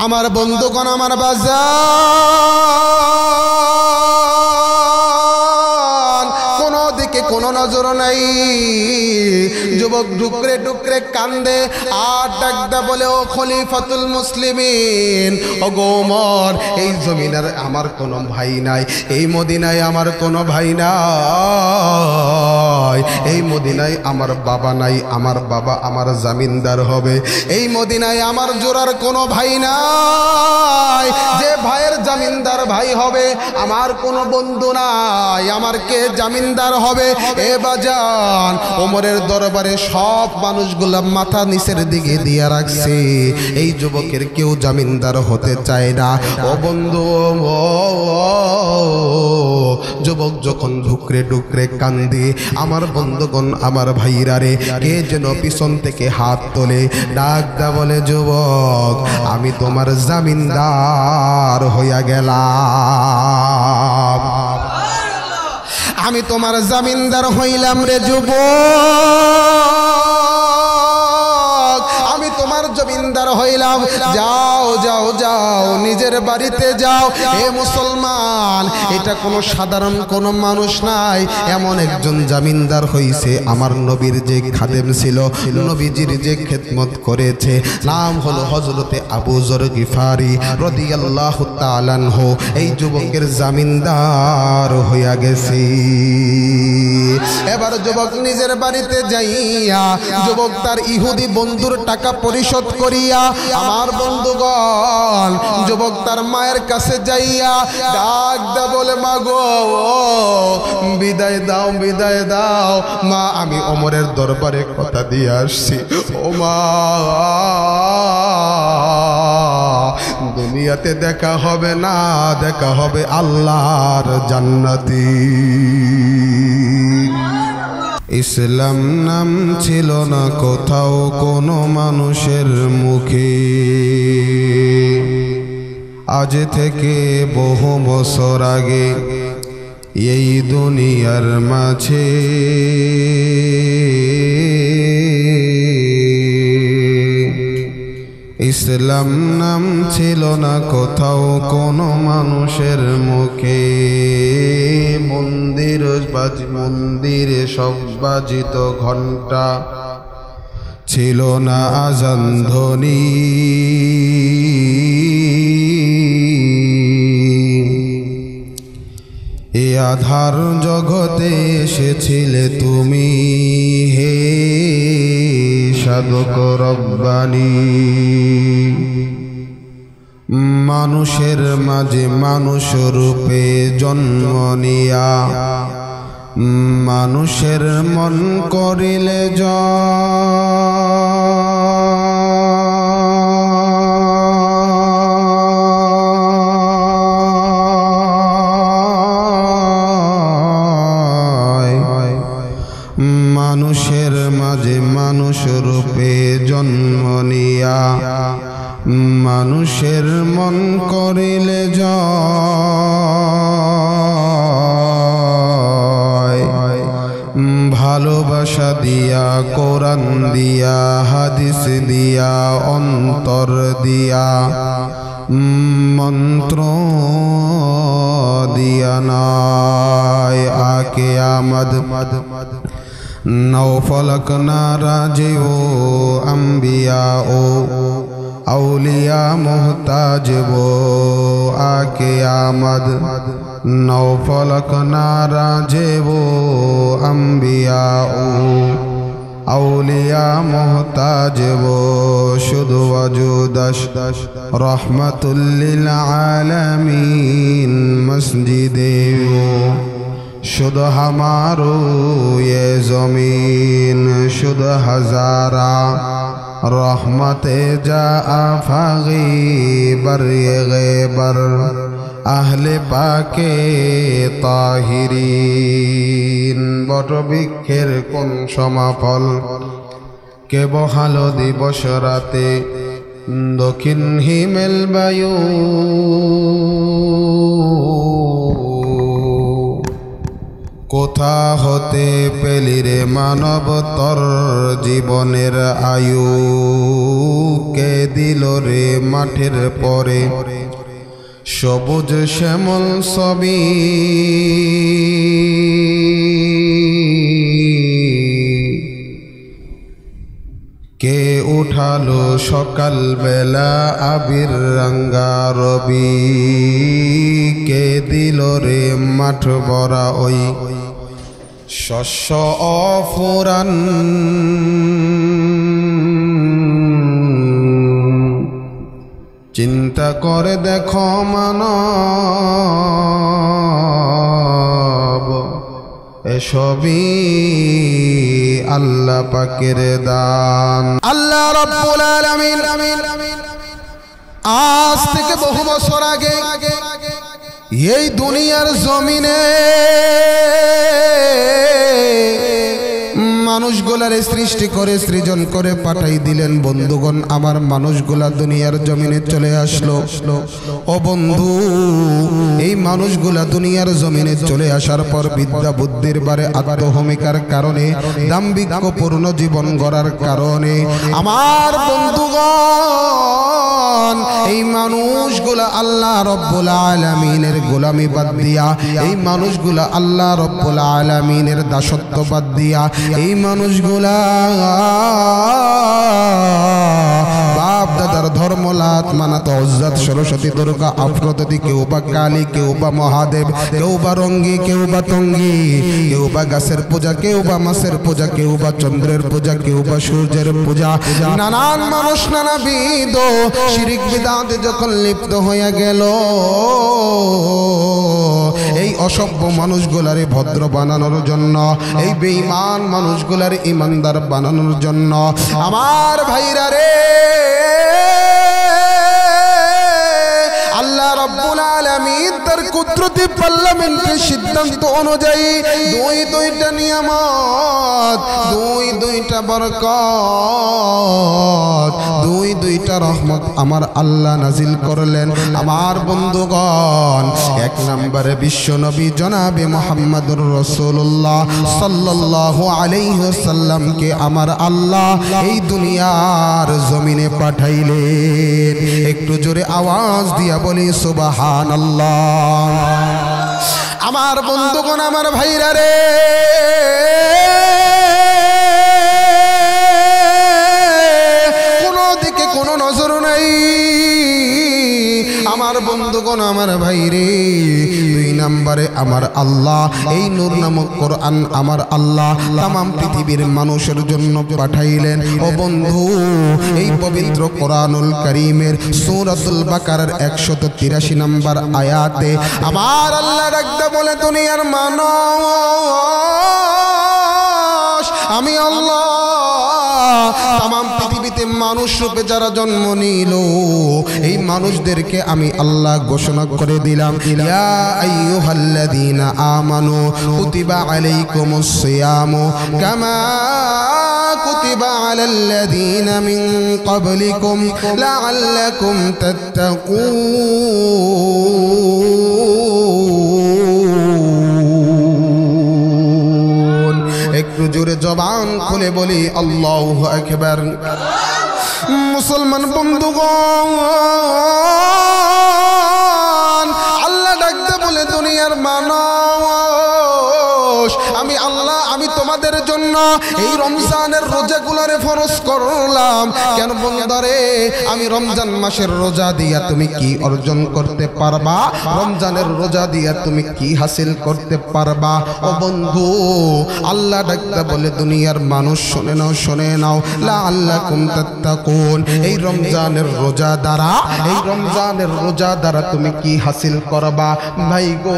আমার বন্ধুগণ, আমার বাজার, কোনো দিকে কোনো নজর নাই। যুবক ডুকরে ডুকরে কান্দে আর ডাকদা বলে, ও খলিফাতুল মুসলিমিন, ও গো ওমর, এই জমিনের আমার কোনো ভাই নাই, এই মদিনায় আমার কোনো ভাই নাই, এই মদিনায় আমার বাবা নাই, আমার বাবা আমার জামিনদার হবে, এই মদিনায় আমার জোড়ার কোনো ভাই নাই যে ভাইয়ের জামিনদার ভাই হবে, আমার কোনো বন্ধু নাই, আমার কে জামিনদার হবে? এ বাজান, ওমরের দরবারে সব মানুষগুলা মাথা নিচের দিকে দিয়ে রাখছে, এই যুবকের কেউ জামিনদার হতে চায় না। ও বন্ধু, যুবক যখন ঢুকরে ঢুকরে কান্দে, আমার বন্ধুগণ, আমার ভাইরা রে, কে যেন পিছন থেকে হাত তোলে, ডাক দা বলে, যুবক, আমি তোমার জামিনদার হইয়া গেলাম, আমি তোমার জামিনদার হইলাম রে যুবক, আমি তোমার জমিনদার হইলাম। যাও যাও যাও, নিজের বাড়িতে যাও। হে মুসলমান, এটা কোনো সাধারণ কোনো মানুষ নাই, এমন একজন জামিনদার হইছে আমার নবীর যে খাদেম ছিল, নবীজির যে খেদমত করেছে, নাম হলো হযরতে আবু যর গিফারি রাদিয়াল্লাহু তাআলা আনহু। এই যুবকের জামিনদার হইয়া গেছে। এবার যুবক নিজের বাড়িতে যাইয়া যুবক তার ইহুদি বন্ধুর টাকা পরিশোধ করিয়া, আমার বন্ধুগণ, যুবক তার মায়ের কাছে যাইয়া ডাক দা বলে, মা গো, বিদায় দাও, বিদায় দাও মা, আমি ওমরের দরবারে কথা দিয়ে আসছি। ও মা, দুনিয়াতে দেখা হবে না, দেখা হবে আল্লাহর জান্নাতি। ইসলাম নাম ছিল না কোথাও কোনো মানুষের মুখে, আজ থেকে বহু বছর আগে এই দুনিয়ার মাঝে ইসলাম নাম ছিল না কোথাও কোনো মানুষের মুখে। মন্দিরে সব বাজিত ঘণ্টা, ছিল না আজান ধ্বনি, এ আধার জগতে এসেছিলে তুমি, হে সাধক রব্বানী। মানুষের মাঝে মানুষ রূপে জন্ম নিয়া, মানুষের মন করিলে মানুষের মাঝে মানুষ রূপে জন্ম নিয়া, মানুষের মন করিলে জয়। ভালোবাসা দিয়া, কোরআন দিয়া, হাদিস দিয়া, অন্তর দিয়া, মন্ত্র দিয়া নাই। আকে আমদ নৌফলক নারাজে ও আম্বিয়া ও আউলিয়া মোহতাজ वो आके आमद नौफलक नाराजे वो अम्बिया ओ আউলিয়া মোহতাজ वो शुद्ध वजूदश रहमतुल लिल आलमीन मस्जिदे वो शुद्ध हमारो ये ज़मीन शुद्ध हज़ारा रहमते जा आफागी बर ये गैबर आहले पाके ताहिरीन। বটবৃক্ষের কোন সমাফল কে বহালো দিবস রাতে দক্ষিণ হিমেল বায়ু কোথা কোথা হতে পেলি রে মানব তোর জীবনের আয়ু? কে দিল রে মাঠের পরে সবুজ শ্যামল ছবি? কে উঠালো সকাল বেলা আবির রাঙ্গা রবি? কে দিল রে মাঠ ভরা ওই শস্য অফুরান? চিন্তা করে দেখো মানব, এসবই আল্লাহ পাকের দান। আল্লাহ রাব্বুল আলামিন আজ থেকে বহু বছর আগে এই দুনিয়ার জমিনে মানুষগুলারে সৃষ্টি করে সৃজন করে পাঠাই দিলেন। বন্ধুগণ, আমার মানুষগুলা দুনিয়ার জমিনে চলে আসলো। ও বন্ধু, এই মানুষগুলা দুনিয়ার জমিনে চলে আসার পর বিদ্যা বুদ্ধির বারে আত্মহমিকার কারণে, দাম্ভিক্যপূর্ণ জীবন গড়ার কারণে আমার বন্ধুগণ এই মানুষগুলা আল্লাহ রব্বুল আলামিনের গোলামি বাদ দিয়া, এই মানুষগুলা আল্লাহ রব্বুল আলামিনের দাসত্ব বাদ দিয়া, এই মানুষগুলা বাপ দাদার ধর্ম লাত মানাত উজ্জাত সরস্বতী দুর্গা আফ্রোদতি, কেউ বা কালী, কেউ বা মহাদেব, কেউ বা রঙ্গি, কেউ বা টঙ্গি, কেউ বা গাছের পূজা, কেউ বা মাছের পূজা, কেউ বা চন্দ্রের পূজা, কেউ বা সূর্যের পূজা। নানান মানুষ নানাবিধ শিরিক বিদআতে যখন লিপ্ত হয়ে গেল, এই অসভ্য মানুষগুলারে ভদ্র বানানোর জন্য, এই বেঈমান মানুষগুলার ইমানদার বানানোর জন্য আমার ভাইরা রে আল্লাহ রাব্বুল আলামিন তার কুদরতি পার্লামেন্টের সিদ্ধান্ত অনুযায়ী দুইটা নিয়ামত, দুইটা বরকত, দুইটা রহমত আমার আল্লাহ নাজিল করলেন। আমার বন্ধুগণ, এক নম্বরে বিশ্ব নবী জনাবে মুহাম্মদুর রাসূলুল্লাহ সাল্লাল্লাহু আলাইহি ওয়াসাল্লামকে আমার আল্লাহ এই দুনিয়ার জমিনে পাঠাইলেন। একটু জোরে আওয়াজ দিয়া বলি সুবহানাল্লাহ। আমার বন্ধুগণ, আমার ভাইরা রে কোনো দিকে কোনো নজর নাই। আমার বন্ধুগণ, আমার ভাইরে, দুই নম্বরে আমার আল্লাহ এই নূর নামক কোরআন আমার আল্লাহ তামাম পৃথিবীর মানুষের জন্য পাঠাইলেন। ও বন্ধু, এই পবিত্র কোরআনুল কারীমের সূরাতুল বাকারার 183 নম্বর আয়াতে আমার আল্লাহ ডাকতে বলে, দুনিয়ার মানুষ আমি আল্লাহ তামাম পৃথিবীতে মানুষ রূপে যারা জন্ম নিল, এই মানুষদেরকে আমি আল্লাহ ঘোষণা করে দিলাম, ইয়া আইয়ুহাল্লাযীনা আমানু কুতিবা আলাইকুমুস সিয়ামু কামা কুতিবা আলাল্লাযীনা মিন ক্বাবলিকুম লাআল্লাকুম তাত্তাকুন। একটু জোরে জবান খুলে বলি আল্লাহু আকবার। মুসলমান বন্ধুগণ, আল্লাহ ডাকতে বলে, দুনিয়ার মানুষ আমি আল্লাহ আমি তোমাদের জন্য এই রমজানের রোজাগুলোরে ফরজ করলাম। কেন বন্ধুরে, আমি রমজান মাসের রোজা দিয়া তুমি কি অর্জন করতে পারবা? রমজানের রোজা দিয়া তুমি কি হাসিল করতে পারবা? ও বন্ধু, আল্লাহ ডাকতে বলে, দুনিয়ার মানুষ শুনে নাও, শুনে নাও, লাআল্লাকুম তাত্তাকুন। এই রমজানের রোজা দ্বারা, এই রমজানের রোজা দ্বারা তুমি কি হাসিল করবা? ভাই গো,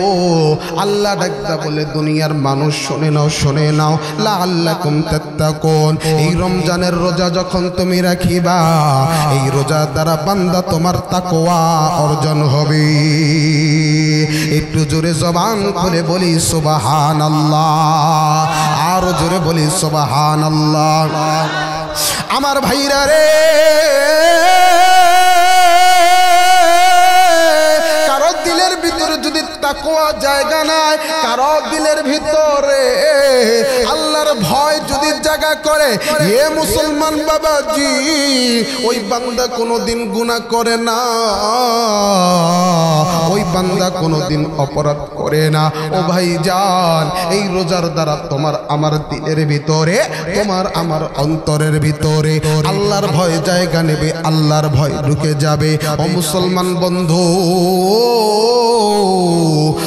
আল্লাহ ডাকতে বলে, দুনিয়ার মানুষ শুনে নাও, শুনে নাও, লাআল্লাকুম তাত্তাকুন। এই রমজানের রোজা যখন তুমি রাখিবা, এই রোজা দ্বারা বান্দা তোমার তাকওয়া অর্জন হবে। একটু জোরে জবান খুলে বলি সুবহানাল্লাহ, আরো জোরে বলি সুবহানাল্লাহ। আমার ভাইরা রে, কারো দিলের ভিতরে যদি তাকওয়া জায়গা নাই কারো দিলের ভিতরে, আল্লাহর ভয় যদি জায়গা করে, হে মুসলমান বাবাজি, ওই বান্দা কোনোদিন গুনাহ করে না, ওই বান্দা কোনোদিন অপরাধ করে না। ও ভাইজান, এই রোজার দ্বারা তোমার আমার দিলের ভিতরে, তোমার আমার অন্তরের ভিতরে আল্লাহর ভয় জায়গা নেবে, আল্লাহর ভয় ঢুকে যাবে। ও মুসলমান বন্ধু,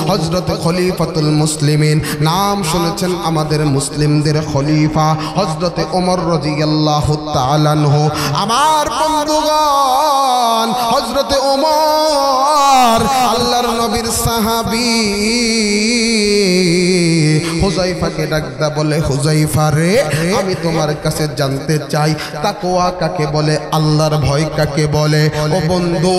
হযরত খলিফাতুল মুসলিমিন, নাম শুনেছেন আমাদের মুসলিমদের খলিফা হযরত ওমর রাদিয়াল্লাহু তাআলা আনহু। আমার বন্ধুগণ, হযরত ওমর আল্লাহর নবীর সাহাবী, হুযায়ফাকে ডাকদা বলে, হুযায়ফা রে, আমি তোমার কাছে জানতে চাই তাকওয়া কাকে বলে, আল্লাহর ভয় কাকে বলে। ও বন্ধু,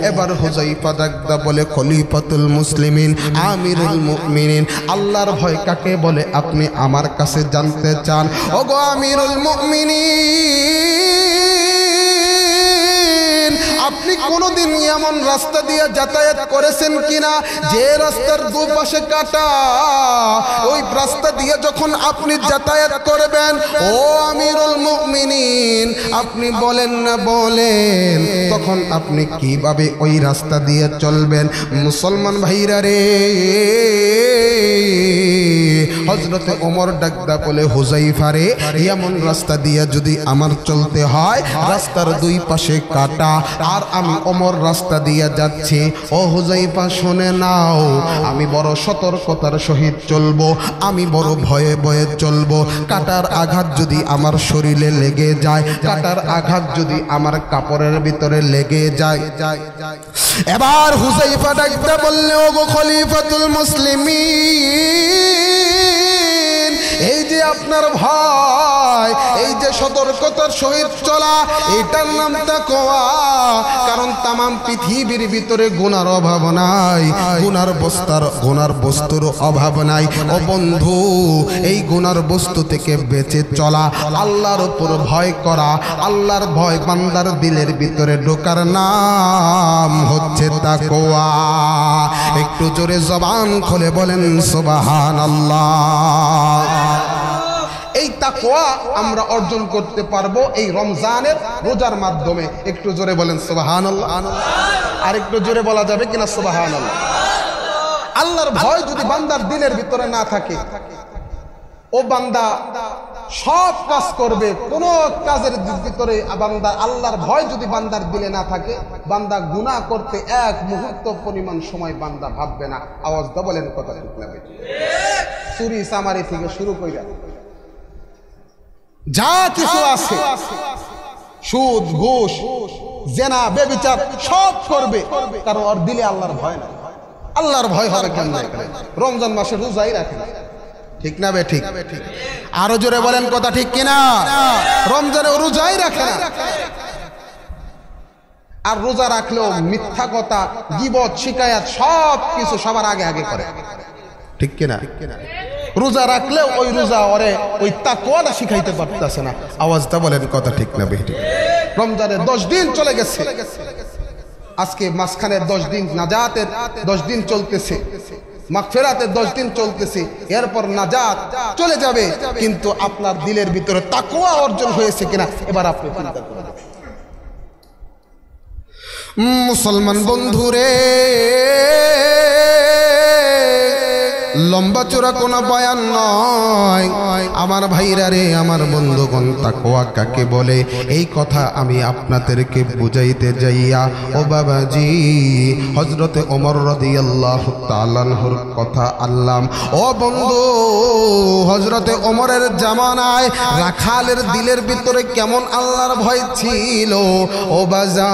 এবার হুযায়ফা ডাকদা বলে, খলিফাতুল মুসলিমিন, আমিরুল মুমিনিন, আল্লাহর ভয় কাকে বলে আপনি আমার কাছে জানতে চান? ওগো আমিরুল মুমিনিন, আপনি কোনোদিন এমন রাস্তা দিয়ে যাতায়াত করেছেন কিনা যে রাস্তার দুপাশে কাটা? ওই রাস্তা দিয়ে যখন আপনি যাতায়াত করবেন, ও আমিরুল মুমিনিন, আপনি বলেন না বলেন, তখন আপনি কিভাবে ওই রাস্তা দিয়ে চলবেন? মুসলমান ভাইরা রে, হযরতে ওমর ডাকদা বলে, হুযায়ফা রে, এমন রাস্তা দিয়ে যদি আমার চলতে হয়, রাস্তার দুই পাশে কাটা, আর আমি ওমর রাস্তা দিয়ে যাচ্ছি। ও হুযায়ফা, শুনে নাও, আমি বড় সতর্কতার সহিত চলবো, আমি বড় ভয়ে ভয়ে চলবো। কাটার আঘাত যদি আমার শরীরে লেগে যায়, কাটার আঘাত যদি আমার কাপড়ের ভিতরে লেগে যায়। এবার হুযায়ফা ডাকদা বললে, ওগো খলিফাতুল মুসলিমিন, এই যে আপনার ভয়, এই যে সতর্কতার সহিত চলা, এটার নাম তাকওয়া। কারণ তামাম পৃথিবীর ভিতরে গুনার অভাব নাই, গুনার বস্তুর অভাব নাই। ও বন্ধু, এই গুনার বস্তু থেকে বেঁচে চলা, আল্লাহর উপর ভয় করা, আল্লাহর ভয় বান্দার দিলের ভিতরে ঢোকার নাম হচ্ছে তাকওয়া। একটু জোরে জবান খুলে বলেন সুবহানাল্লাহ। এই তাকওয়া আমরা অর্জন করতে পারবো এই রমজানের রোজার মাধ্যমে। একটু জোরে বলেন সুবহানাল্লাহ। আর একটু জোরে বলা যাবে কিনা সুবহানাল্লাহ? আল্লাহর ভয় যদি বান্দার দিলের ভিতরে না থাকে, ও বান্দা সব কাজ করবে, কোন কাজের ভিতরে বান্দা আল্লাহর ভয় যদি বান্দার দিলে না থাকে, বান্দা গুনাহ করতে এক মুহূর্ত পরিমাণ সময় বান্দা ভাববে না। আওয়াজ দা বলেন, কথা ঠিক না বেঠিক? চুরি চামারি থেকে শুরু কইরা যা কিছু আছে, সুদ ঘুষ জেনা বেবিচার সব করবে, কারণ ওর দিলে আল্লাহর ভয় না। আল্লাহর ভয় হবে কেন? রমজান মাসে রোজাই রাখে না, ঠিক না বে ঠিক? আরো জোরে বলেন, কথা ঠিক কিনা? রমজানে রোজাই রাখে না, আর রোজা রাখলেও মিথ্যা কথা, গীবত, শিকায়াত সব কিছু সবার আগে আগে করে, ঠিক কিনা? রোজা রাখলেও ওই রোজা ওরে ওই তাকওয়াটা শিখাইতে পারতেছে না। আওয়াজটা বলেন, কথা ঠিক না বেঠিক? রমজানের 10 দিন চলে গেছে, আজকে মাঝখানের 10 দিন নাজাতের 10 দিন চলতেছে, মাগফিরাতের 10 দিন চলতেছে, এরপর নাজাত চলে যাবে, কিন্তু আপনার দিলের ভিতরে তাকওয়া অর্জন হয়েছে কিনা এবার আপনি চিন্তা করুন। মুসলমান বন্ধুরে, লম্বা চোরা কোন বয়ান নয় আমার ভাইরা রে, আমার বন্ধুগণ, তাকওয়া কাকে বলে এই কথা আমি আপনাদেরকে বুঝাইতে যাইয়া, ও বাবাজি, হযরতে ওমর রাদিয়াল্লাহু তাআলা আনহুর কথা আল্লাম। ও বন্ধু, হযরতে ওমরের জামানায় রাখালের দিলের ভিতরে কেমন আল্লাহর ভয় ছিল। ও বাজান,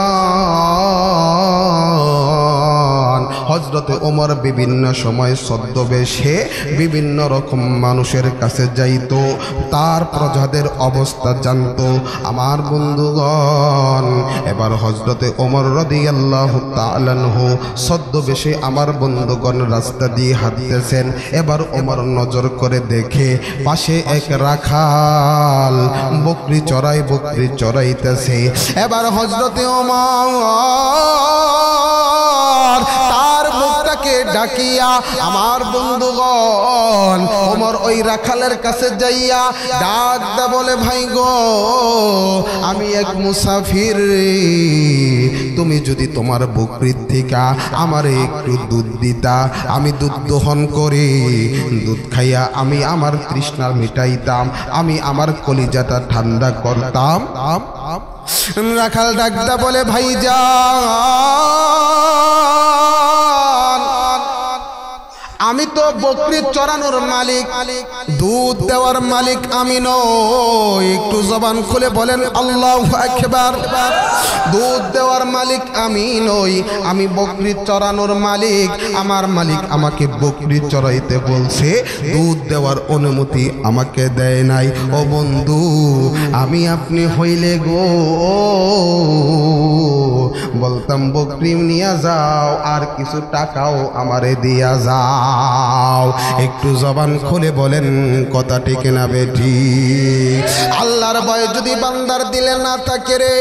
হযরতে ওমর বিভিন্ন সময় ছদ্মবেশে বিভিন্ন রকম মানুষের কাছে যাইত, তার প্রজাদের অবস্থা জানতো। আমার বন্ধুগণ, এবার হযরতে ওমর রাদিয়াল্লাহু তাআলা আনহু ছদ্মবেশে আমার বন্ধুগণ রাস্তা দিয়ে হাঁটতেছেন। এবার ওমর নজর করে দেখে পাশে এক রাখাল বকরি চড়াইতেছে। এবার হযরতে ওমর তার মুখটাকে ডাকিয়া আমার বন্ধুগণ ওমর ওই রাখালের কাছে যাইয়া ডাক দা বলে ভাই গো আমি এক মুসাফির, তুমি যদি তোমার বকরির থেকে আমারে একটু দুধ দিতা, আমি দুধ দহন করে দুধ খাইয়া আমি আমার তৃষ্ণা মিটাইতাম, আমি আমার কলিজাটা ঠান্ডা করতাম। রাখাল ডাকদা বলে ভাইজান আমি তো বকরি চড়ানোর মালিক, দুধ দেওয়ার মালিক আমি নই। একটু জবান খুলে বলেন আল্লাহু আকবার। দুধ দেওয়ার মালিক আমি নই, আমি বকরি চড়ানোর মালিক। আমার মালিক আমাকে বকরি চড়াইতে বলছে, দুধ দেওয়ার অনুমতি আমাকে দেয় নাই। ও বন্ধু আমি আপনি হইলে গো বলতাম বকরি নিয়ে যাও আর কিছু টাকাও আমারে দিয়া যাও। একটু জবান খুলে বলেন কথা ঠিক না বেঠি? আল্লাহর ভয় যদি বান্দার দিলে না থাকে রে,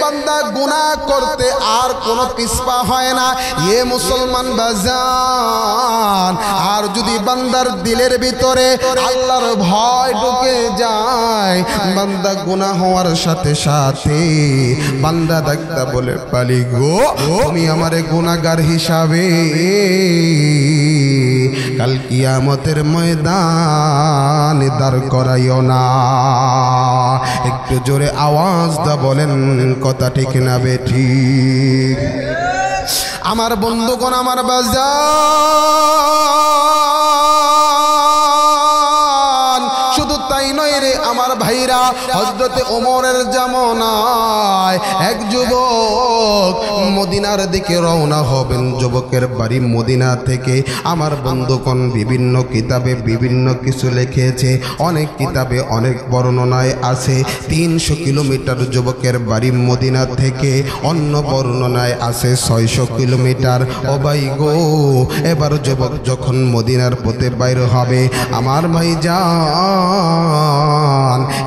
বান্দা গুনাহ করতে আর কোনো পিছপা হয় না। এ মুসলমান বাজান, আর যদি বান্দার দিলের ভিতরে আল্লাহর ভয় ঢুকে যায়, বান্দা গুনাহ হওয়ার সাথে সাথে বান্দা ডাকতা বলে পালি গো তুমি আমারে গুনাহগার হিসাবে কাল কিয়ামতের ময়দানে দাঁড় করাইও না। একটু জোরে আওয়াজ দা বলেন কথা ঠিক না বেঠিক? আমার বন্ধুগণ আমার বাজান, শুধু তাই নয় রে আমার ভাইরা, হযরতে ওমরের জামানায় এক যুবক মদিনার দিকে রওনা হবেন। যুবকের বাড়ি মদিনা থেকে। আমার বন্ধুগণ বিভিন্ন কিতাবে বিভিন্ন কিছু লিখেছে, অনেক কিতাবে অনেক বর্ণনায় আছে 300 কিলোমিটার যুবকের বাড়ি মদিনা থেকে, অন্য বর্ণনায় আছে 600 কিলোমিটার। ও ভাই গো এবার যুবক যখন মদিনার পথে বাইর হবে, আমার ভাই যান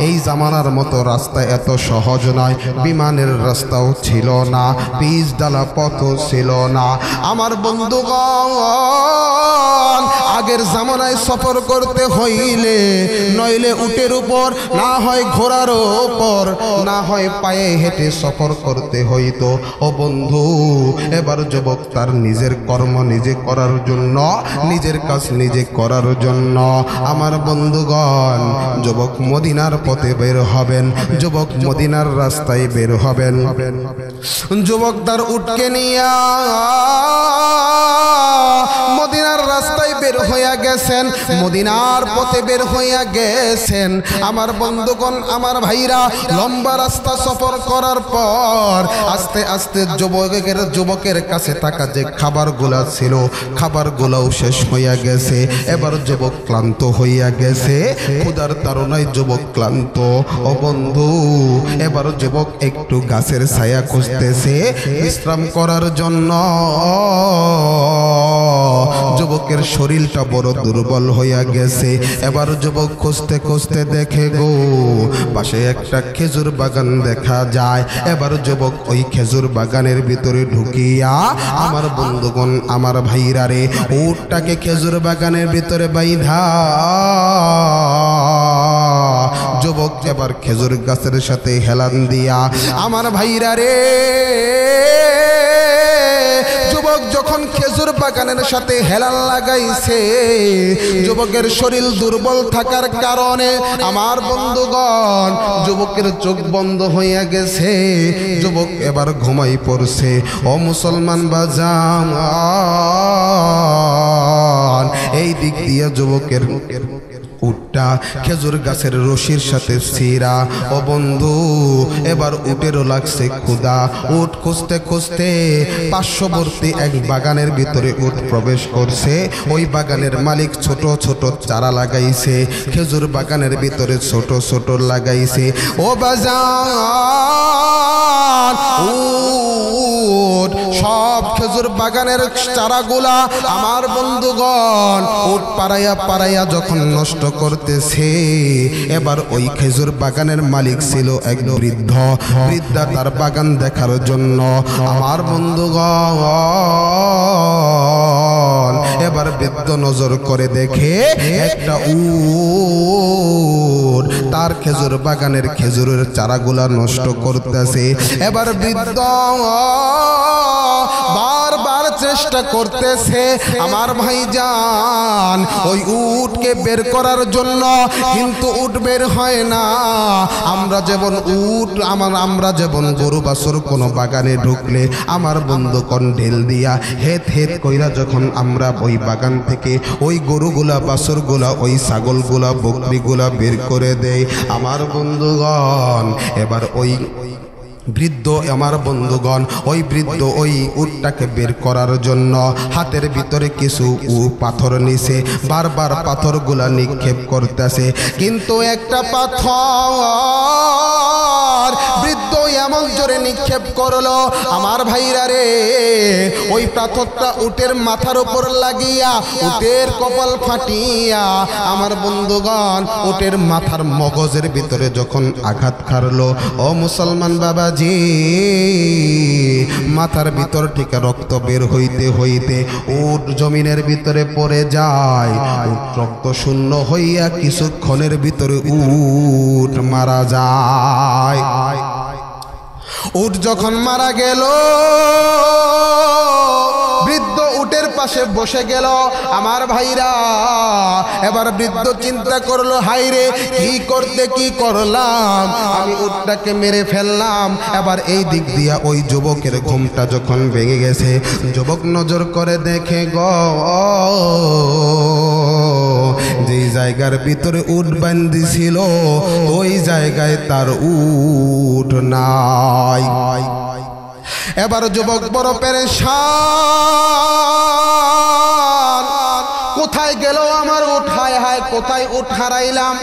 এই জামানার মতো রাস্তা এত সহজ নয়, বিমানের রাস্তাও ছিল না, পিচ ডালা পথও ছিল না। আমার বন্ধুগণ আগের জামানায় সফর করতে হইলে নইলে উটের উপর, না হয় ঘোড়ার উপর, না হয় পায়ে হেঁটে সফর করতে হইতো। ও বন্ধু এবার যুবক তার নিজের কর্ম নিজে করার জন্য, নিজের কাজ নিজে করার জন্য আমার বন্ধুগণ যুবক মদিনার পথে বের হবেন, যুবক মদিনার রাস্তায় বের হবেন। যুবক তার উটকে নিয়া মদিনার রাস্তায় বের হইয়া গেছেন, মদিনার পথে বের হইয়া গেছেন। আমার বন্ধুগণ আমার ভাইরা লম্বা রাস্তা সফর করার পর আস্তে আস্তে যুবকের কাছে থাকা যে খাবারগুলা ছিল, খাবারগুলাও শেষ হইয়া গেছে। এবার যুবক ক্লান্ত হইয়া গেছে, ক্ষুধার তাড়নায় যুবক ক্লান্ত। ও বন্ধু এবার যুবক একটু গাছের ছায়া খুঁজতেছে বিশ্রাম করার জন্য। যুবকের শরীরটা বড় দুর্বল হইয়া গেছে। এবার যুবক খুঁজতে খুঁজতে দেখে গো পাশে একটা খেজুর বাগান দেখা যায়। এবার যুবক ওই খেজুর বাগানের ভিতরে ঢুকিয়া আমার বন্ধুগণ আমার ভাইরা রে উটটাকে খেজুর বাগানের ভিতরে বাইধা যুবক এবার খেজুর গাছের সাথে হেলান দিয়া আমার ভাইরা রে যুবক যখন খেজুর বাগানের সাথে হেলান লাগাইছে, যুবকের শরীর দুর্বল থাকার কারণে আমার বন্ধুগণ যুবকের চোখ বন্ধ হইয়া গেছে। যুবক এবার ঘুমাই পড়ছে। ও মুসলমান বাজান এই দিক দিয়ে যুবকের উটটা খেজুর গাছের রশির সাথে ছিঁড়া। ও বন্ধু এবার উটেরও লাগছে ক্ষুধা। উট খুঁজতে খুঁজতে পার্শ্ববর্তী এক বাগানের ভিতরে উট প্রবেশ করছে। ওই বাগানের মালিক ছোট ছোট চারা লাগাইছে, খেজুর বাগানের ভিতরে ছোট ছোট লাগাইছে। ও বাজান উট সব খেজুর খেজুর বাগানের চারাগুলা আমার বন্ধুগণ উট পাড়াইয়া পাড়াইয়া যখন নষ্ট করতেছে, এবার ওই খেজুর বাগানের মালিক ছিল এক বৃদ্ধা তার বাগান দেখার জন্য আমার বন্ধুগণ এবার বৃদ্ধ নজর করে দেখে একটা উট তার খেজুর বাগানের খেজুরের চারাগুলা নষ্ট করতেছে। এবার বৃদ্ধ বারবার চেষ্টা করতেছে আমার ভাইজান ওই উটকে বের করার জন্য, কিন্তু উট বের হয় না। আমরা যেমন গরু বাছুর কোনো বাগানে ঢুকলে আমার বন্ধুগণ ঢেল দিয়া হেত হেত কইরা যখন আমরা ওই বাগান থেকে ওই গরুগুলা বাছুরগুলা ওই ছাগলগুলা বকরিগুলা বের করে দেয় আমার বন্ধুগণ, এবার ওই বৃদ্ধ আমার বন্ধুগণ ওই বৃদ্ধ ওই উটটাকে বের করার জন্য হাতের ভিতরে কিছু পাথর নিছে, বারবার পাথরগুলা নিক্ষেপ করতেছে, কিন্তু একটা পাথর বৃদ্ধ এমন জোরে নিক্ষেপ করলো আমার ভাইরা রে, ওই পাথরটা উটের মাথার উপর লাগিয়া উটের কপাল ফাটিয়া আমার বন্ধুগণ উটের মাথার মগজের ভিতরে যখন আঘাত খারলো, ও মুসলমান বাবা জি মাথার ভিতর থেকে রক্ত বের হইতে হইতে উট জমিনের ভিতরে পড়ে যায়। উট রক্ত শূন্য হইয়া কিছুক্ষণের ভিতরে উট মারা যায়। উট যখন মারা গেল বৃদ্ধ উটের পাশে বসে গেল আমার ভাইরা। এবার বৃদ্ধ চিন্তা করলো হাইরে কি করতে কি করলাম, আমি উটটাকে মেরে ফেললাম। এবার এই দিক দিয়া ওই যুবকের ঘুমটা যখন ভেঙে গেছে, যুবক নজর করে দেখে গো যে জায়গার ভিতরে উট বান্ধি ছিল ওই জায়গায় তার উট নাই। এবার যুবক বড় পেরেশান, কোথায় গেল আমার উট, হায় হায় কোথায় উট হারাইলাম,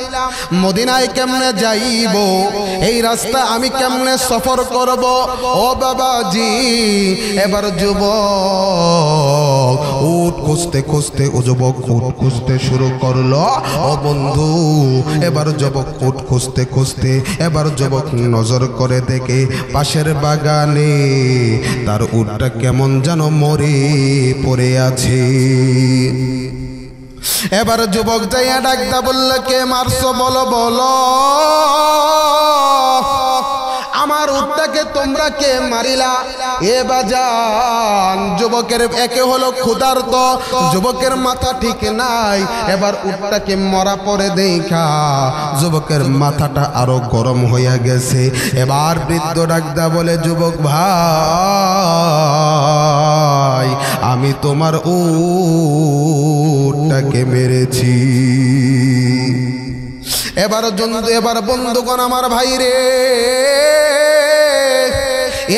মদিনায় কেমনে যাইব, এই রাস্তা আমি কেমনে সফর করব ও বাবাজি। এবার যুবক উট খুঁজতে খুঁজতে উট খুঁজতে শুরু করলো ও বন্ধু। এবার যুবক উট খুঁজতে খুঁজতে এবার যুবক নজর করে দেখে পাশের বাগানে তার উটটা কেমন যেন মরে পড়ে আছে। এবার যুবক যাইয়া ডাকদা বলল কে মারছো বলো বলো, আমার উটটাকে তোমরা কে মারিলা? এ বাজান যুবকের একে হলো ক্ষুধার্ত, যুবকের মাথা ঠিক নাই। এবার উটটাকে মরা পড়ে দেখা যুবকের মাথাটা আরো গরম হইয়া গেছে। এবার বৃদ্ধ ডাকদা বলে যুবক ভাই আমি তোমার উটটাকে মেরেছি। এবার বন্ধুগণ আমার ভাই রে,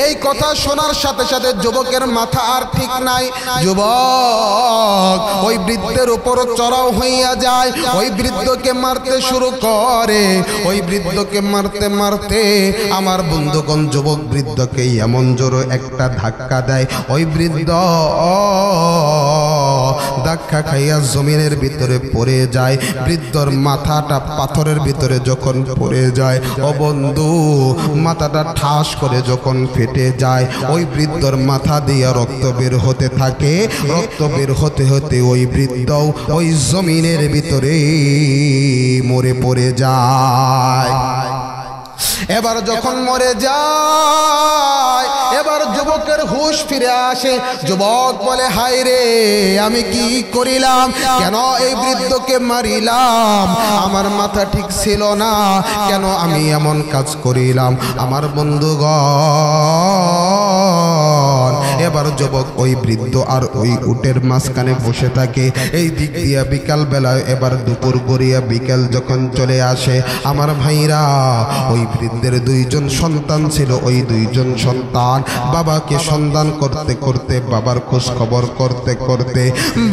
এই কথা শোনার সাথে সাথে যুবকের মাথা আর ঠিক নাই। যুবক ওই বৃদ্ধের উপর চড়াও হইয়া যায়, ওই বৃদ্ধকে মারতে শুরু করে। ওই বৃদ্ধকে মারতে মারতে আমার বন্ধুগণ যুবক বৃদ্ধকে এমন জোরে একটা ধাক্কা দেয়, ওই বৃদ্ধ ধাক্কা খাইয়া জমিনের ভিতরে পড়ে যায়। বৃদ্ধর মাথাটা পাথরের ভিতরে যখন পড়ে যায় ও বন্ধু মাথাটা ঠাস করে যখন ফেটে যায়, ওই বৃদ্ধর মাথা দিয়ে রক্ত বের হতে থাকে। রক্ত বের হতে হতে ওই বৃদ্ধ ওই জমিনের ভিতরে মরে পড়ে যায়। এবার যখন মরে যায় এবার যুবকের হুঁশ ফিরে আসে। যুবক বলে হায় রে আমি কি করিলাম, কেন এই বৃদ্ধকে মারিলাম, আমার মাথা ঠিক ছিল না, কেন আমি এমন কাজ করিলাম। আমার বন্ধুগণ এবার যুবক ওই বৃদ্ধ আর ওই উটের মাঝখানে বসে থাকে। এই দিক দিয়া বিকাল বেলায় এবার দুপুর গড়িয়া বিকাল যখন চলে আসে আমার ভাইরা, ওই বৃদ্ধের দুইজন সন্তান ছিল। ওই দুইজন সন্তান বাবাকে সন্ধান করতে করতে বাবার খোঁজ খবর করতে করতে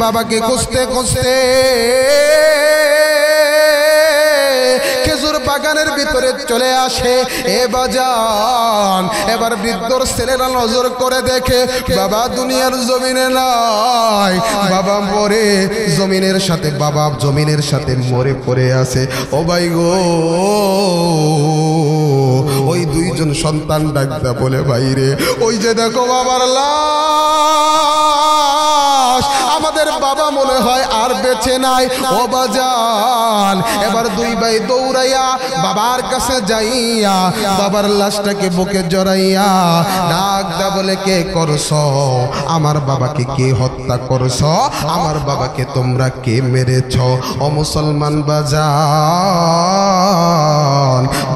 বাবাকে খুঁজতে খুঁজতে খেজুর বাগানের ভিতরে চলে আসে। এ বাজান, এবার বৃদ্ধর ছেলেরা নজর করে দেখে বাবা দুনিয়ার জমিনে নাই, বাবা মরে জমিনের সাথে, বাবা জমিনের সাথে মরে পড়ে আছে। ও ভাই গো, ওই দুইজন সন্তান ডাকতে বলে ভাইরে, ওই যে দেখো বাবার লাশ, আমাদের বাবা মনে হয় আর বেঁচে নাই। ও বাজান, এবার দুই ভাই দৌড়াইয়া বাবার কাছে যাইয়া বাবার লাশটাকে বুকে জড়াইয়া ডাকদা বলে, কে করছ আমার বাবাকে? কে হত্যা করছ আমার বাবাকে? তোমরা কে মেরেছ? ও মুসলমান বাজান,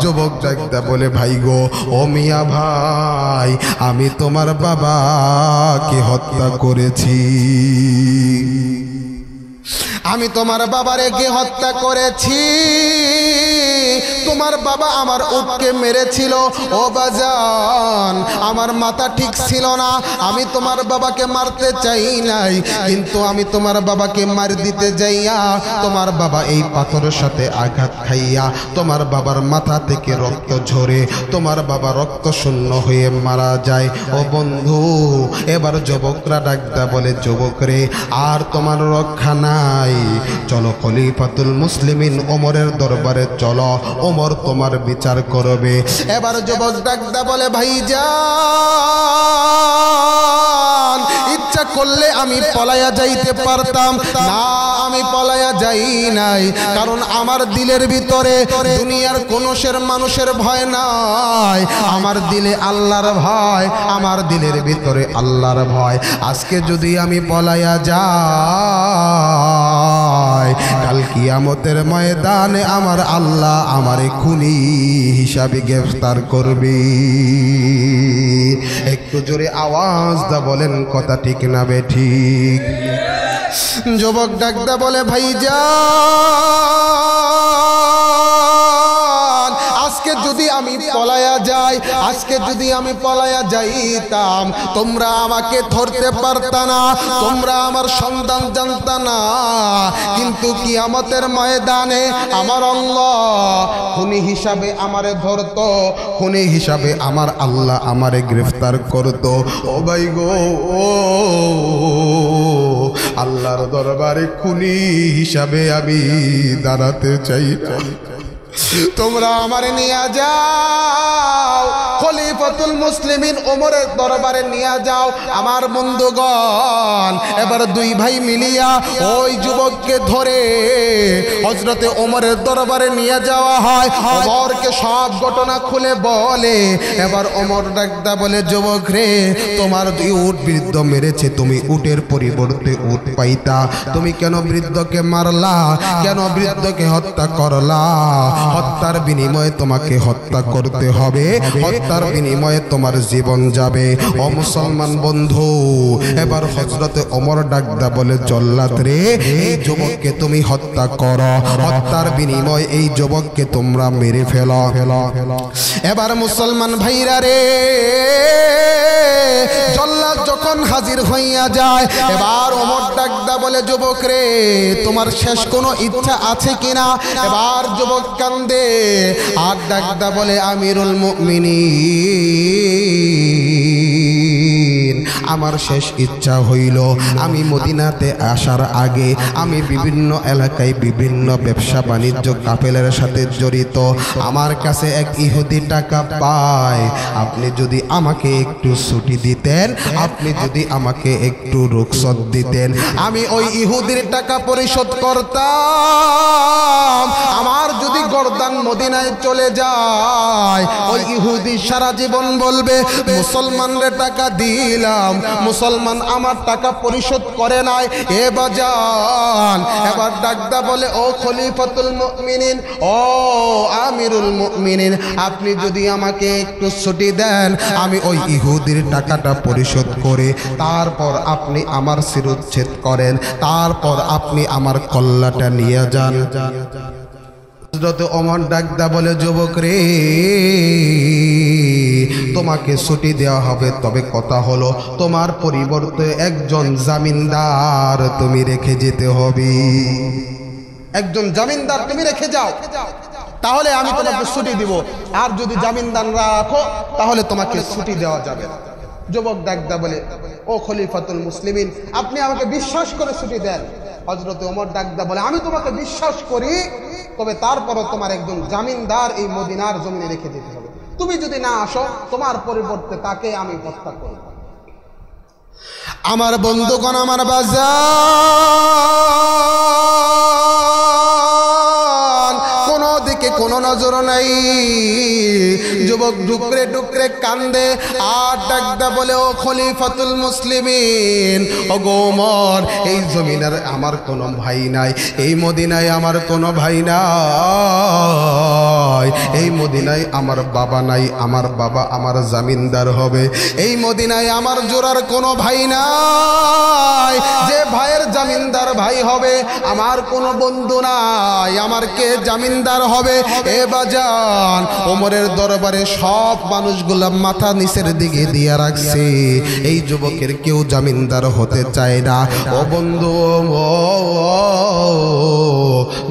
যুবক ডাকদা বলে, ভাই গো, ও মিয়া ভাই, আমি তোমার বাবাকে হত্যা করেছি, আমি তোমার বাবারে কে হত্যা করেছি। তোমার বাবা আমার উটকে মেরেছিল। ও বাজান, আমার মাথা ঠিক ছিল না, আমি তোমার বাবাকে মারতে চাই নাই, কিন্তু আমি তোমার বাবাকে মার দিতে যাইয়া তোমার বাবা এই পাথরের সাথে আঘাত খাইয়া তোমার বাবার মাথা থেকে রক্ত ঝরে তোমার বাবা রক্ত শূন্য হয়ে মারা যায়। ও বন্ধু, এবার যুবকরা ডাকদা বলে, যুবক রে, আর তোমার রক্ষা নাই, চলো খলিফাতুল মুসলিমিন ওমরের দরবারে চলো, ওমর তোমার বিচার করবে। এবার যুবক ডাকদা বলে, ভাইজান, ইচ্ছা করলে আমি পলায়া যাইতে পারতাম না, আমি পলায়া যাই নাই, কারণ আমার দিলের ভিতরে দুনিয়ার কোন মানুষের ভয় নাই, আমার দিলে আল্লাহর ভয়, আমার দিলের ভিতরে আল্লাহর ভয়। আজকে যদি আমি পলায়া যাই, কাল কিয়ামতের ময়দানে আমার আল্লাহ আমারে খুনি হিসাবে গ্রেফতার করবে। একটু জোরে আওয়াজ দা বলেন, কথা ঠিক না বেঠিক? যুবক ডাকদা বলে, ভাইজান, আজকে যদি আমি পলায়া যাই, আজকে যদি আমি পলায়া যাইতাম, তোমরা আমাকে ধরতে পারতা না, তোমরা আমার সন্তান জানতা না, কিন্তু কিয়ামতের ময়দানে আমার আল্লাহ খুনি হিসাবে আমারে ধরতো, খুনি হিসাবে আমার আল্লাহ আমারে গ্রেফতার করতো। ও ভাই গো, আল্লাহর দরবারে খুনি হিসাবে আমি দাঁড়াতে চাই, তোমরা আমারে নিয়ে যাও, খলিফাতুল মুসলিমিন ওমরের দরবারে নিয়ে যাও। আমার বন্ধুগণ, এবার দুই ভাই মিলিয়া ওই যুবককে ধরে হযরতে ওমরের দরবারে নিয়ে যাওয়া হয়। ওমরকে সব ঘটনা খুলে বলে। এবার ওমর ডাকদা বলে, যুবক রে, তোমার দুই উট বৃদ্ধ মেরেছে, তুমি উটের পরিবর্তে উট পাইতা, তুমি কেন বৃদ্ধকে মারলা? কেন বৃদ্ধকে হত্যা করলা? হত্যার বিনিময়ে তোমাকে হত্যা করতে হবে, হত্যার বিনিময়ে তোমার জীবন যাবে। ও মুসলমান বন্ধু, এবার হযরতে ওমর ডাকদা বলে, জল্লাদ রে, এই যুবককে তুমি হত্যা করো, হত্যার বিনিময়ে এই যুবককে তোমরা মেরে ফেলো। এবার মুসলমান ভাইরা রে, জল্লাদ যখন হাজির হইয়া যায়, এবার ওমর ডাকদা বলে, যুবক রে, তোমার শেষ কোনো ইচ্ছা আছে কিনা? এবার যুবক কান্দে আর ডাকদা বলে, আমিরুল মুমিনিন, আমার শেষ ইচ্ছা হইল, আমি মদিনাতে আসার আগে আমি বিভিন্ন এলাকায় বিভিন্ন ব্যবসা বাণিজ্য কাফেলার সাথে জড়িত, আমার কাছে এক ইহুদি টাকা পায়, আপনি যদি আমাকে একটু ছুটি দিতেন, আপনি যদি আমাকে একটু রুখসত দিতেন, আমি ওই ইহুদির টাকা পরিশোধ করতাম। আমার যদি গর্দান মদিনায় চলে যায়, ওই ইহুদি সারা জীবন বলবে, মুসলমানরে টাকা দিলাম, মুসলমান আমার টাকা পরিশোধ করে নাই। এ বাজান, এবার ডাকদা বলে, ও খলিফাতুল মুমিনিন, ও আমিরুল মুমিনিন, আপনি যদি আমাকে একটু ছুটি দেন, আমি ওই ইহুদির টাকাটা পরিশোধ করে তারপর আপনি আমার শিরোচ্ছেদ করেন, তারপর আপনি আমার কল্লাটা নিয়ে যান। হযরত ওমর ডাকদা বলে, যুবক রে, তোমাকে ছুটি দেওয়া হবে, তবে কথা হলো তোমার পরিবর্তে একজন জামিনদার তুমি রেখে যেতে হবে, একজন জামিনদার তুমি রেখে যাও। তাহলে আমি তোমাকে ছুটি দিব, আর যদি জামিনদার না রাখো তাহলে তোমাকে ছুটি দেওয়া যাবে না। যুবক ডাকদা বলে, ও খলিফাতুল মুসলিমিন, আপনি আমাকে বিশ্বাস করে ছুটি দেন। হযরত ওমর ডাকদা বলে, আমি তোমাকে বিশ্বাস করি, তবে তারপরও তোমার একজন জামিনদার এই মদিনার জমিনে রেখে দিতে হবে। তুমি যদি না আসো, তোমার পরিবর্তে তাকে আমি হত্যা করব। আমার বন্ধুগণ, আমার বাজার, কোনো দিকে কোনো নজর নাই। যুবক ডুকরে ডুকরে কান্দে আর ডাকদা বলে, ও খলিফাতুল মুসলিমিন, ও গো ওমর, এই জমিনের আমার কোনো ভাই নাই, এই মদিনায় আমার কোনো ভাই নাই, এই মদিনায় আমার বাবা নাই, আমার বাবা আমার জামিনদার হবে, এই মদিনায় আমার জোড়ার কোনো ভাই নাই যে ভাইয়ের জামিনদার ভাই হবে, আমার কোনো বন্ধু নাই, আমার কে জামিনদার হবে? এ বাজান, ওমরের দরবারে সব মানুষগুলা মাথা নিচের দিকে দিয়ে রাখছে, এই যুবকের কেউ জামিনদার হতে চায় না। ও বন্ধু,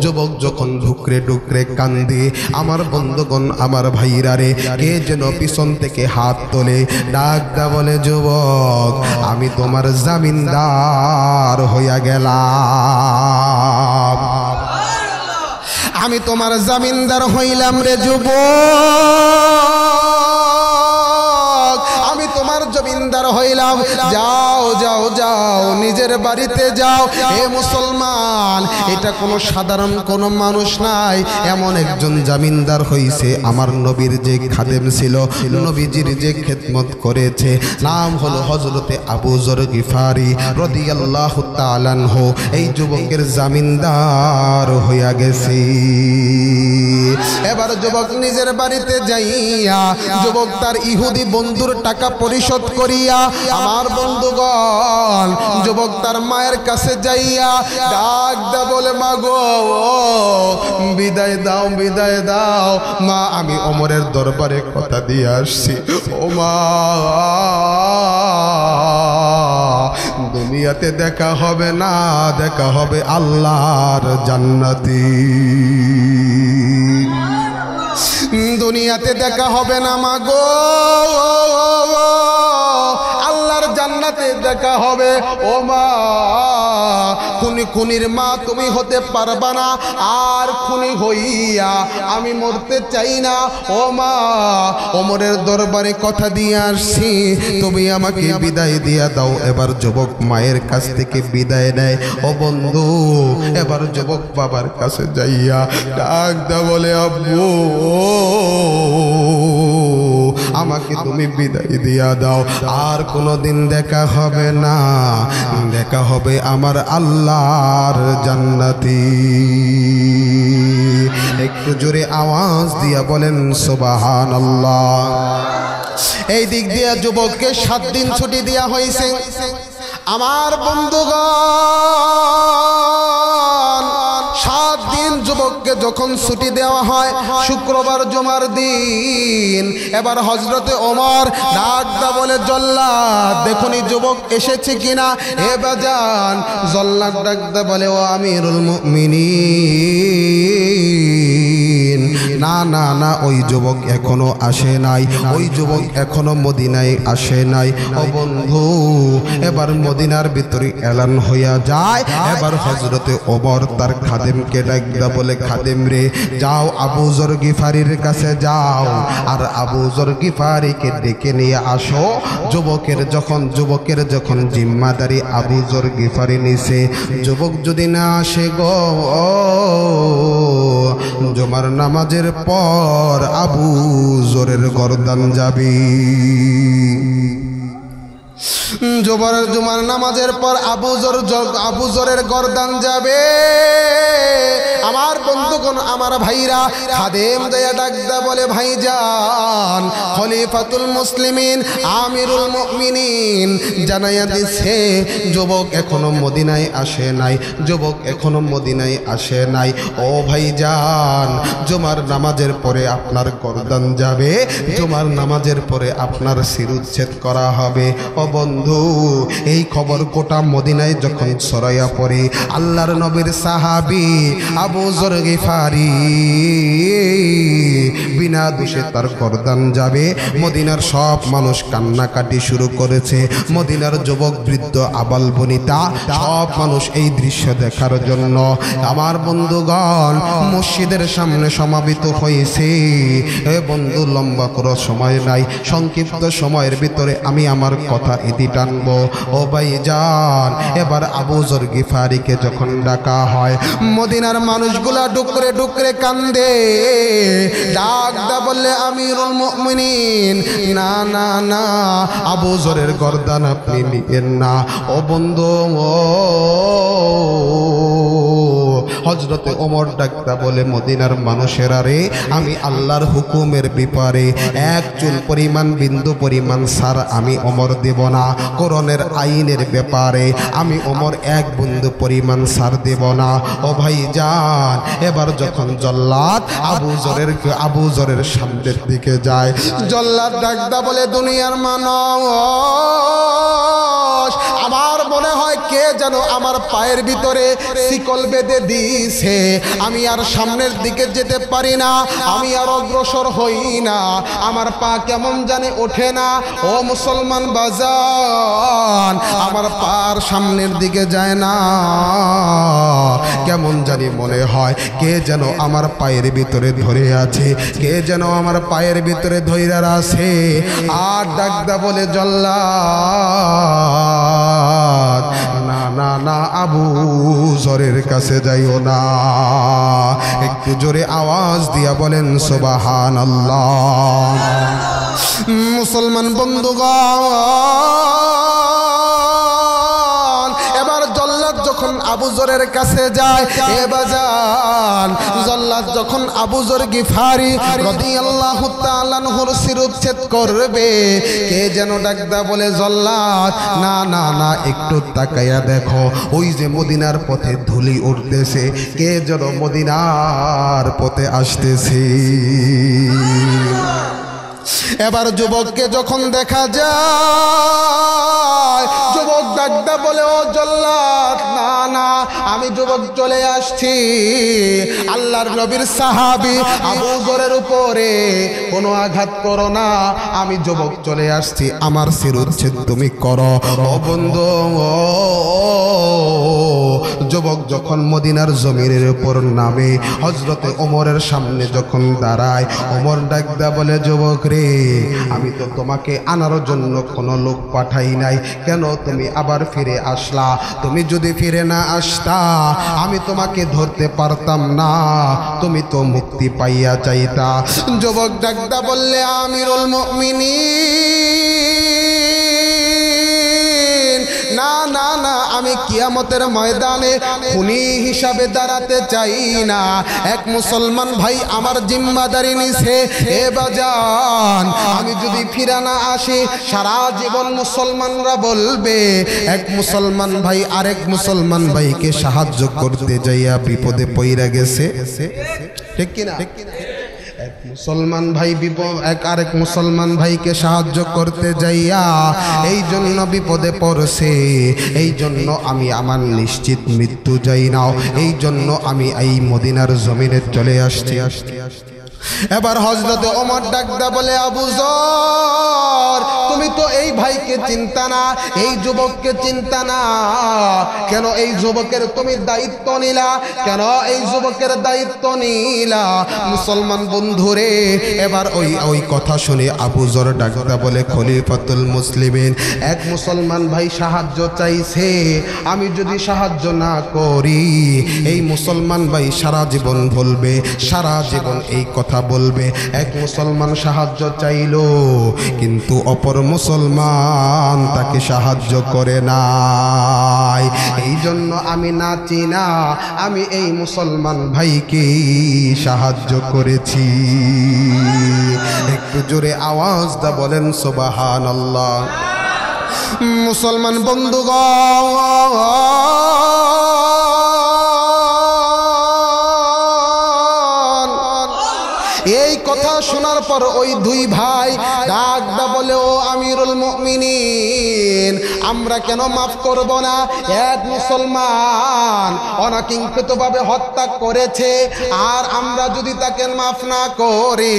যুবক যখন ঢুকরে ঢুকরে কান্দে, আমার বন্ধুগণ, আমার ভাইরা রে, কে যেন পিছন থেকে হাত তোলে, ডাকদা বলে, যুবক, আমি তোমার জামিনদার হইয়া গেলাম, আমি তোমার জামিনদার হইলাম রে যুবক, আমি তোমার জমিনদার হইলাম। যাও যাও যাও, নিজের বাড়িতে যাও। হে মুসলমান, এটা কোনো সাধারণ কোনো মানুষ নাই, এমন একজন জামিনদার হইছে আমার নবীর যে খাদেম ছিল, নবীজির যে খেদমত করেছে, নাম হলো হযরতে আবু যর গিফারি রাদিয়াল্লাহু তাআলা আনহু। এই যুবকের জামিনদার হইয়া গেছে। এবার যুবক নিজের বাড়িতে যাইয়া, যুবক তার ইহুদি বন্ধুর টাকা পরিশোধ করিয়া, আমার বন্ধুগণ, যুবক তার মায়ের কাছে যাইয়া ডাকদা বলে, মা গো, বিদায় দাও, বিদায় দাও মা, আমি ওমরের দরবারে কথা দিয়ে আসছি। ও মা, দুনিয়াতে দেখা হবে না, দেখা হবে আল্লাহর জান্নাতে। দুনিয়াতে দেখা হবে না মা গো, আল্লাহর জান্নাতে দেখা হবে। ও মা, খুনি খুনির মা তুমি হতে পারবা না, আর খুনি হইয়া আমি মরতে চাই না। ও মা, ওমরের দরবারে কথা দিয়ে আসছি, তুমি আমাকে বিদায় দিয়া দাও। এবার যুবক মায়ের কাছ থেকে বিদায় নেয়। ও বন্ধু, এবার যুবক বাবার কাছে যাইয়া ডাকদা বলে, আব্বু, আমাকে তুমি বিদায় দিয়া দাও, আর কোনোদিন দেখা হবে না, দেখা হবে আমার আল্লাহর জান্নাতি। একটু জোরে আওয়াজ দিয়া বলেন সুবহানাল্লাহ। এই দিক দিয়া যুবককে 7 দিন ছুটি দেওয়া হয়েছে। আমার বন্ধুগণ, 7 দিন যুবককে যখন ছুটি দেওয়া হয়, শুক্রবার জুমার দিন, এবার হযরতে ওমর ডাকদা বলে, জল্লাদ, দেখুনি যুবক এসেছে কিনা? এ বাজান, জল্লাদ ডাকদা বলে, ও আমিরুল মুমিনিন, না না না, ওই যুবক এখনো আসে নাই, ওই যুবক এখনো মদিনায় আসে নাই। ও বন্ধু, এবার মদিনার ভিতরে এলান হইয়া যায়। এবার হযরতে ওমর তার খাদেমকে ডাকদা বলে, খাদেম রে, যাও আবু যর গিফারির কাছে যাও, আর আবু যর গিফারিকে ডেকে নিয়ে আসো। যুবকের যখন জিম্মাদারি আবু যর গিফারি নিছে, যুবক যদি না আসে গো, জুমার নামাজের পর আবু যরের গর্দান যাবে। জুমার নামাজের পর আবু যরের গর্দান যাবে। আমার বন্ধুগণ, আমার ভাইরা, খাদেম দয়া ডাকদা বলে, ভাইজান, খলিফাতুল মুসলিমিন আমিরুল মুমিনিন জানাইয়া দিচ্ছে, যুবক এখনো মদিনায় আসে নাই, যুবক এখনো মদিনায় আসে নাই। ও ভাইজান, জুমার নামাজের পরে আপনার গর্দান যাবে, জুমার নামাজের পরে আপনার শিরুচ্ছেদ করা হবে। ও বন্ধু, বন্ধু এই খবর গোটা মদিনায় যখন ছড়াইয়া পড়ে আল্লাহর নবীর সাহাবী আবু যর গিফারি বিনা দোষে তার গর্দান যাবে। মদিনার সব মানুষ কান্নাকাটি শুরু করেছে। মদিনার যুবক বৃদ্ধ আবাল বনিতা সব মানুষ এই দৃশ্য দেখার জন্য আমার বন্ধুগণ মসজিদের সামনে সমাবেত হয়েছে। এ বন্ধু লম্বা করার সময় নাই, সংক্ষিপ্ত সময়ের ভিতরে আমি আমার কথা ইতি টানবো। ও ভাইজান এবার আবু যর গিফারিকে যখন ডাকা হয় মদিনার মানুষগুলা ডুকরে ডুকরে কান্দে। ডাক দা বললে আমিরুল মুমিনিন না না না আবু যরের গর্দান আপনি নিয়েন না। ও বন্ধু হযরতে ওমর ডাকতা বলে মদিনার মানুষেরা রে আমি আল্লাহর হুকুমের ব্যাপারে এক চুল পরিমাণ বিন্দু পরিমাণ সার আমি ওমর দেব না। কোরআনের আইনের ব্যাপারে আমি ওমর এক বিন্দু পরিমাণ সার দেব না। ও ভাইজান এবার যখন জল্লাদ আবু যরের সামনের দিকে যায় জল্লাদ ডাকতা বলে দুনিয়ার মানুষ আমার মনে হয় কে যেন আমার পায়ের ভিতরে শিকল বেঁধে দিয়েছে। আমি আর সামনের দিকে যেতে পারি না, আমি আর অগ্রসর হই না, আমার পা কেমন জানে ওঠে না। ও মুসলমান বাজান আমার পার সামনের দিকে যায় না, কেমন জানি মনে হয় কে যেন আমার পায়ের ভিতরে ধরে আছে, কে যেন আমার পায়ের ভিতরে ধইরা আছে। আর ডাকদা বলে জল্লাদ না না না আবু যরের কাছে যাইও না। একটু জোরে আওয়াজ দিয়া বলেন সুবহানাল্লাহ। মুসলমান বন্ধুগণ এবার জল্লাদ যখন আবু যরের কাছে যায় এ বাজান জল্লাদ যখন আবু যর গিফারি রাদিয়াল্লাহু তাআলা আনহুর শিরচ্ছেদ করবে কে যেন ডাকদা বলে জল্লাদ না না না একটু তাকায়া দেখো ওই যে মদিনার পথে ধুলি উঠতেছে, কে যেন মদিনার পথে আসতেছে। এবার যুবককে যখন দেখা যায় যুবক ডাকদা বলে ও জল্লাদ না না আমি যুবক চলে আসছি, আল্লাহর নবীর সাহাবী আবু যরের উপরে কোনো আঘাত করো না, আমি যুবক চলে আসছি, আমার শিরচ্ছেদ তুমি করো। ও বন্ধু যুবক যখন মদিনার জমিনের উপর নামে হযরতে ওমরের সামনে যখন দাঁড়ায় ওমর ডাকদা বলে যুবক রে আমি তো তোমাকে আনার জন্য কোনো লোক পাঠাই নাই, কেন তুমি আবার ফিরে আসলা? তুমি যদি ফিরে না আসতা আমি তোমাকে ধরতে পারতাম না, তুমি তো মুক্তি পাইয়া চাইতা। যুবক ডাকদা বললে আমিরুল মুমিনিন না না না আমি কিয়ামতের ময়দানে খুনি হিসাবে দাঁড়াতে চাই না। এক মুসলমান ভাই আমার জিম্মাদারি নিছে এ বাজান আমি যদি ফিরে না আসি সারা জীবন মুসলমানরা বলবে এক মুসলমান ভাই আরেক মুসলমান ভাইকে সাহায্য করতে যাইয়া বিপদে পইরা গেছে, ঠিক কিনা? এক মুসলমান ভাই আরেক মুসলমান ভাইকে সাহায্য করতে যাইয়া এই জন্য বিপদে পড়ছে, এই জন্য আমি আমার নিশ্চিত মৃত্যু যাই নাও, এই জন্য আমি এই মদিনার জমিনে চলে আসছি। এবার হযরতে ওমর ডাকদা বলে আবু যর তুমি তো এই ভাইকে চিন্তা না, এই যুবককে চিন্তা না, কেন এই যুবকের তুমি দায়িত্ব নিলা? কেন এই যুবকের দায়িত্ব নিলা? মুসলমান বন্ধুরে এবার ওই কথা শুনে আবু যর ডাকদা বলে খলিফাতুল মুসলিমিন এক মুসলমান ভাই সাহায্য চাইছে, আমি যদি সাহায্য না করি এই মুসলমান ভাই সারা জীবন ভুলবে, সারা জীবন এই কথা বলবে। এক মুসলমান সাহায্য চাইলো কিন্তু অপর মুসলমান তাকে সাহায্য করে নাই, এই জন্য আমি নাচি না, আমি এই মুসলমান ভাইকে সাহায্য করেছি। একটু জোরে আওয়াজ দা বলেন সুবহানাল্লাহ। মুসলমান বন্ধুগণ এই কথা শোনার পর ওই দুই ভাই ডাকদা বলে ও আমিরুল মুমিনিন আলামিন আমরা কেন মাফ করব না? এক মুসলমান অনাকাঙ্ক্ষিতভাবে হত্যা করেছে, আর আমরা যদি তাকে মাফ না করি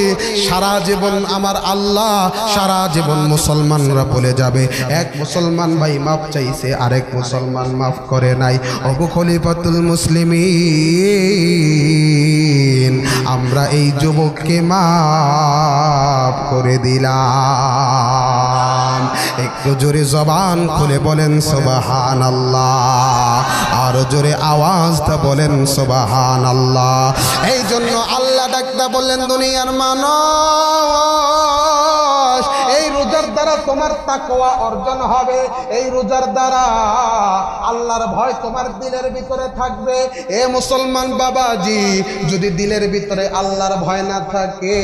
সারা জীবন আমার আল্লাহ সারা জীবন মুসলমানরা বলে যাবে এক মুসলমান ভাই মাফ চাইছে আরেক মুসলমান মাফ করে নাই। ওগো খলিফাতুল মুসলিমিন আমরা এই যুবককে মাফ করে দিলাম। একটু জোরে জবান খুলে বলেন সুবহানাল্লাহ, আর জোরে আওয়াজটা বলেন সুবহানাল্লাহ। এই জন্য আল্লাহ ডাকটা বললেন দুনিয়ার মানুষ এই রোজার দ্বারা তোমার তাকওয়া অর্জন হবে, এই রোজার দ্বারা আল্লাহর ভয় তোমার দিলের ভিতরে থাকবে। এ মুসলমান বাবাজি যদি দিলের ভিতরে আল্লাহর ভয় না থাকে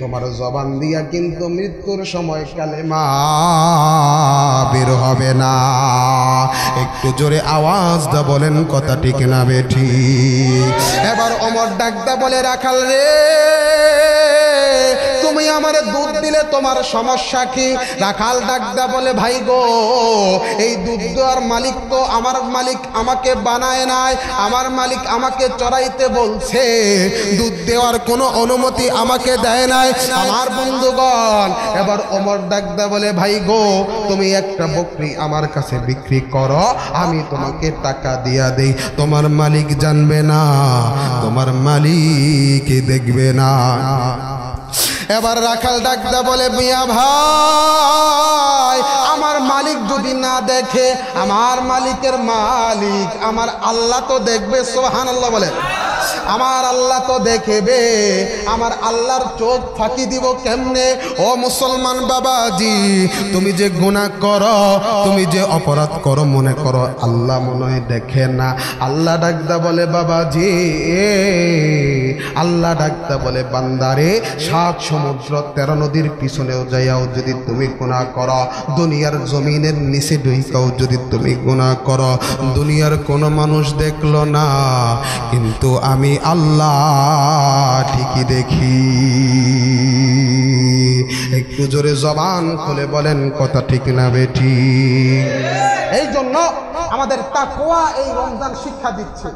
তোমার জবান দিয়া কিন্তু মৃত্যুর সময় কালেমা বের হবে না। একটু জোরে আওয়াজ দা বলেন কথা ঠিক না বেঠি? এবার ওমর ডাকদা বলে রাখাল রে তুমি আমারে দুধ দিলে তোমার সমস্যা কি? রাখাল ডাকদা বলে ভাই গো এই দুধ দেওয়ার মালিক তো আমার মালিক আমাকে বানায় নাই, আমার মালিক আমাকে চড়াইতে বলছে, দুধ দেওয়ার কোনো অনুমতি আমাকে দেয় নাই আমার বন্ধুগণ। এবার ওমর ডাকদা বলে ভাই গো তুমি একটা বকরি আমার কাছে বিক্রি করো, আমি তোমাকে টাকা দিয়া দেই, তোমার মালিক জানবে না, তোমার মালিক দেখবে না। এবার রাখাল ডাকদা বলে মিয়া ভাই আমার মালিক যদি না দেখে, আমার মালিকের মালিক আমার আল্লাহ তো দেখবে। সুবহানাল্লাহ বলে আমার আল্লাহ তো দেখবে, আমার আল্লাহর চোখ ফাঁকি দিব কেমনে? ও মুসলমান বাবাজি তুমি যে গুনাহ করো তুমি যে অপরাধ করো মনে করো আল্লাহ মনে হয় দেখে না। আল্লাহ ডাকদা বলে বাবাজি আল্লাহ ডাকদা বলে বান্দারে 7 সমুদ্র 13 নদীর পিছনেও যাইয়াও যদি তুমি গুনাহ করো, দুনিয়ার জমিনের নিচে ঢুকাও যদি তুমি গুনাহ করো, দুনিয়ার কোনো মানুষ দেখলো না কিন্তু আমি আল্লাহ ঠিকই দেখি। একটু জোরে জবান খুলে বলেন কথা ঠিক না বেঠি? এই জন্য আমাদের তাকওয়া এই রমজান শিক্ষা দিচ্ছে।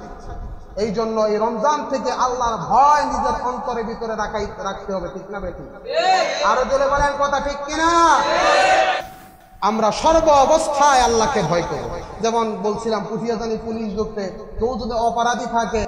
এই জন্য এই রমজান থেকে আল্লাহর ভয় নিজের অন্তরের ভিতরে রাখতে হবে, ঠিক না বেঠি? আরো জোরে বলেন কথা ঠিক কিনা? আমরা সর্ব অবস্থায় আল্লাহকে ভয় করব। যেমন বলছিলাম পুঠিয়াজানি পুলিশ ধরতে কেউ যদি অপরাধী থাকে